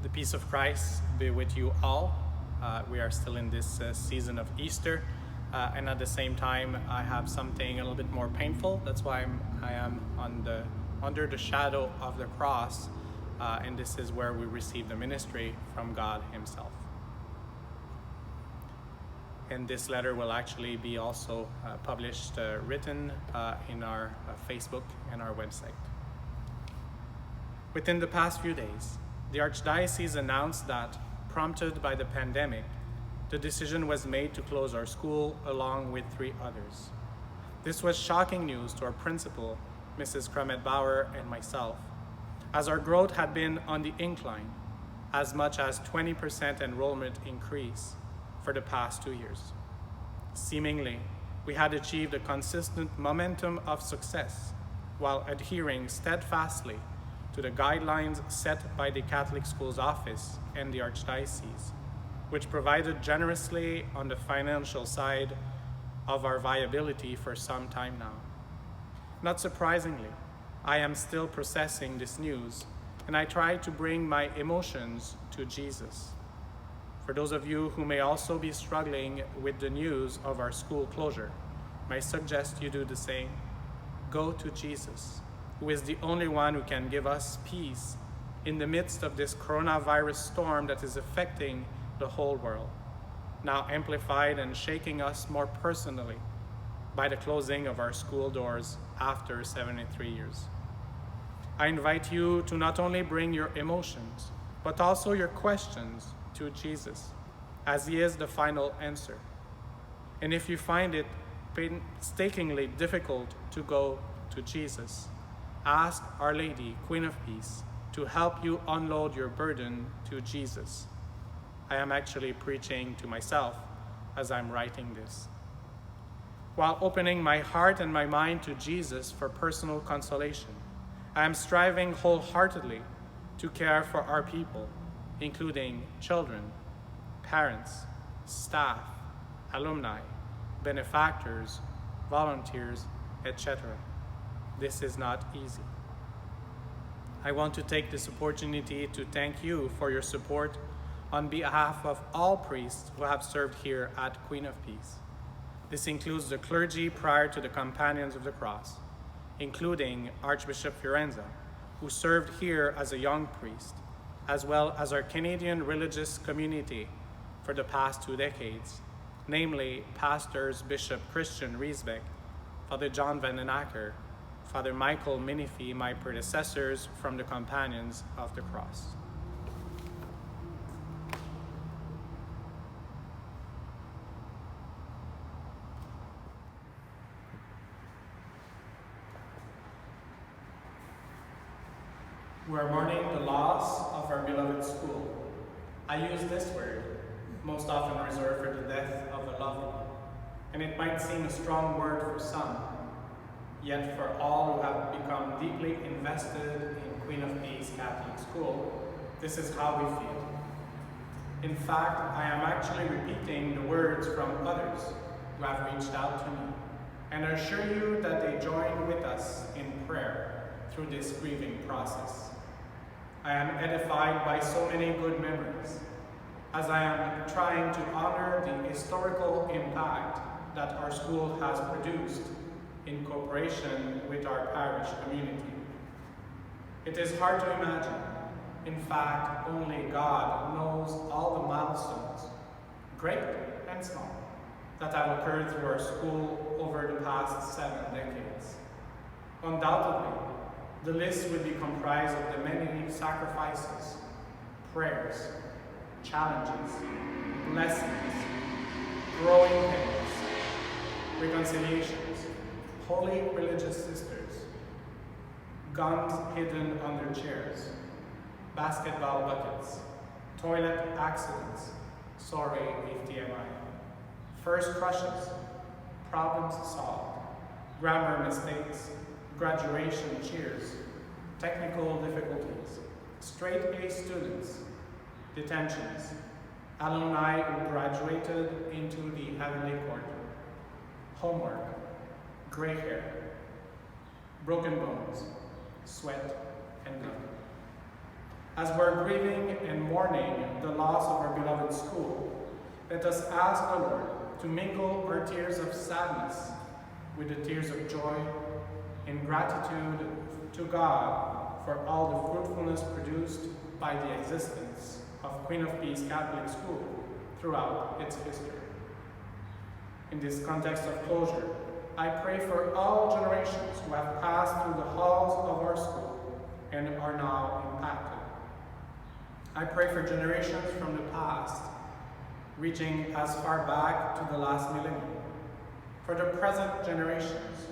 The peace of Christ be with you all. We are still in this season of Easter, and at the same time, I have something a little bit more painful. That's why I am under the shadow of the cross, and this is where we receive the ministry from God Himself. And this letter will actually be also published, written in our Facebook and our website. Within the past few days, the Archdiocese announced that, prompted by the pandemic, the decision was made to close our school along with 3 others. This was shocking news to our principal, Mrs. Crummett-Bauer, and myself, as our growth had been on the incline, as much as 20% enrollment increase for the past 2 years. Seemingly, we had achieved a consistent momentum of success while adhering steadfastly to the guidelines set by the Catholic Schools Office and the Archdiocese, which provided generously on the financial side of our viability for some time now. Not surprisingly, I am still processing this news, and I try to bring my emotions to Jesus. For those of you who may also be struggling with the news of our school closure, I suggest you do the same. Go to Jesus, who is the only one who can give us peace in the midst of this coronavirus storm that is affecting the whole world, now amplified and shaking us more personally by the closing of our school doors after 73 years. I invite you to not only bring your emotions, but also your questions to Jesus, as He is the final answer. And if you find it painstakingly difficult to go to Jesus, ask Our Lady, Queen of Peace, to help you unload your burden to Jesus. I am actually preaching to myself as I'm writing this. While opening my heart and my mind to Jesus for personal consolation, I am striving wholeheartedly to care for our people, including children, parents, staff, alumni, benefactors, volunteers, etc. This is not easy. I want to take this opportunity to thank you for your support on behalf of all priests who have served here at Queen of Peace. This includes the clergy prior to the Companions of the Cross, including Archbishop Fiorenza, who served here as a young priest, as well as our Canadian religious community for the past 2 decades, namely Pastors Bishop Christian Riesbeck, Father John Van den Acker, Father Michael Minifee, my predecessors from the Companions of the Cross. We are mourning the loss of our beloved school. I use this word, most often reserved for the death of a loved one, and it might seem a strong word for some, yet for all who have become deeply invested in Queen of Peace Catholic School, this is how we feel. In fact, I am actually repeating the words from others who have reached out to me, and I assure you that they join with us in prayer through this grieving process. I am edified by so many good memories, as I am trying to honor the historical impact that our school has produced in cooperation with our parish community. It is hard to imagine. In fact, only God knows all the milestones, great and small, that have occurred through our school over the past 7 decades. Undoubtedly, the list would be comprised of the many sacrifices, prayers, challenges, blessings, growing pains, reconciliations, holy religious sisters, guns hidden under chairs, basketball buckets, toilet accidents, sorry if TMI, first crushes, problems solved, grammar mistakes, graduation cheers, technical difficulties, straight A students, detentions, alumni who graduated into the heavenly court, homework, gray hair, broken bones, sweat, and blood. As we're grieving and mourning the loss of our beloved school, let us ask the Lord to mingle our tears of sadness with the tears of joy in gratitude to God for all the fruitfulness produced by the existence of Queen of Peace Catholic School throughout its history. In this context of closure, I pray for all generations who have passed through the halls of our school and are now impacted. I pray for generations from the past, reaching as far back to the last millennium. For the present generations,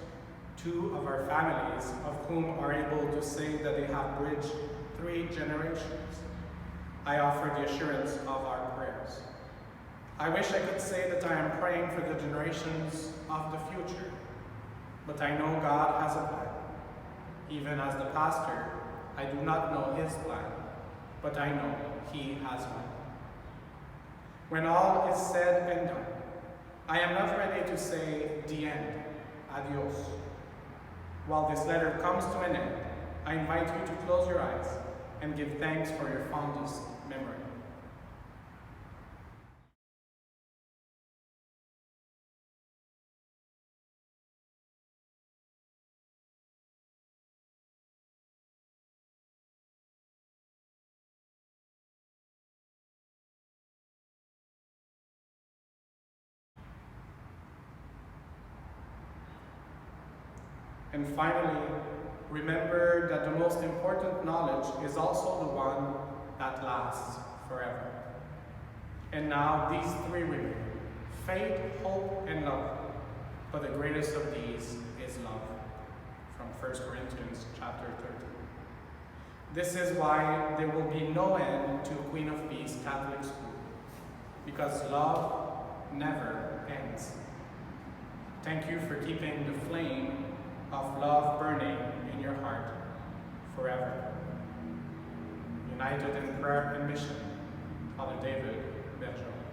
two of our families of whom are able to say that they have bridged 3 generations, I offer the assurance of our prayers. I wish I could say that I am praying for the generations of the future, but I know God has a plan. Even as the pastor, I do not know his plan, but I know he has one. When all is said and done, I am not ready to say the end, adios. While this letter comes to an end, I invite you to close your eyes and give thanks for your fondest memory. And finally, remember that the most important knowledge is also the one that lasts forever. And now these 3 remain: faith, hope, and love. But the greatest of these is love. From 1 Corinthians chapter 13. This is why there will be no end to Queen of Peace Catholic School, because love never ends. Thank you for keeping the flame of love burning in your heart forever. United in prayer and mission, Father David Bergeron.